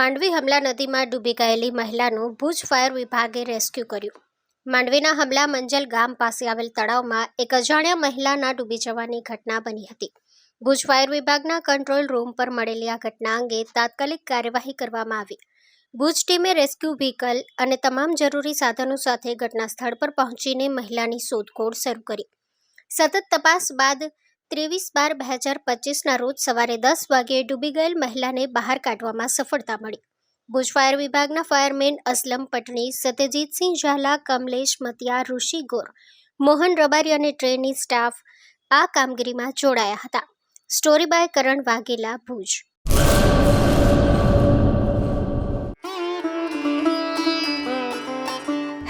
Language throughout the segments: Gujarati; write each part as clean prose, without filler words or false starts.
માંડવી હમલા નદીમાં ડૂબી ગયેલી મહિલાનું ભુજ ફાયર વિભાગે રેસ્ક્યુ કર્યું। માંડવીના હમલા મંજલ ગામ પાસે આવેલ તળાવમાં એક અજાણ્યા મહિલાના ડૂબી જવાની ઘટના બની હતી। ભુજ ફાયર વિભાગના કંટ્રોલ રૂમ પર મળેલી આ ઘટના અંગે તાત્કાલિક કાર્યવાહી કરવામાં આવી। ભુજ ટીમે રેસ્ક્યુ વ્હીકલ અને તમામ જરૂરી સાધનો સાથે ઘટના સ્થળ પર પહોંચીને મહિલાની શોધખોળ શરૂ કરી। સતત તપાસ બાદ 23/12/2025ના રોજ સવારે 10 વાગ્યે ડૂબી ગયેલ મહિલાને બહાર કાઢવામાં સફળતા મળી। ભુજ ફાયર વિભાગના ફાયરમેન અસલમ પટણી, સત્યજીતસિંહ ઝાલા, કમલેશ મતિયા, ઋષિ ગોર, મોહન રબારી અને ટ્રેની સ્ટાફ આ કામગીરીમાં જોડાયા હતા। Story by Karan Vaghela, Bhuj.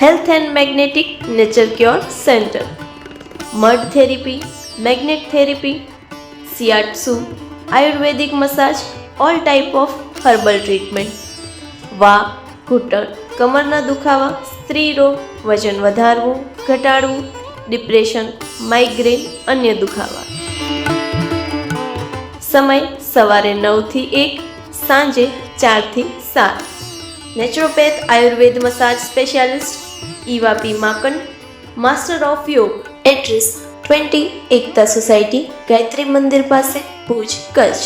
Health and Magnetic Nature Cure Center, Mud Therapy, Magnet Therapy, Shiatsu, Ayurvedic Massage, all type of herbal treatment, વા ઘૂંટણ કમરના દુખાવા, સ્ત્રી રોગ, વજન વધારવું ઘટાડવું, ડિપ્રેશન, માઇગ્રેન, અન્ય દુખાવા। સમય સવારે 9 થી 1, સાંજે 4 થી 7। Naturopath Ayurveda massage specialist Eva P માકન, master of યોગ। એડ્રેસ 20 એકતા સોસાયટી, ગાયત્રી મંદિર પાસે, ભુજ, કચ્છ।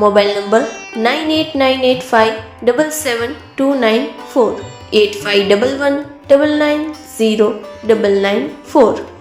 Mobile number 9898577294 8511990994।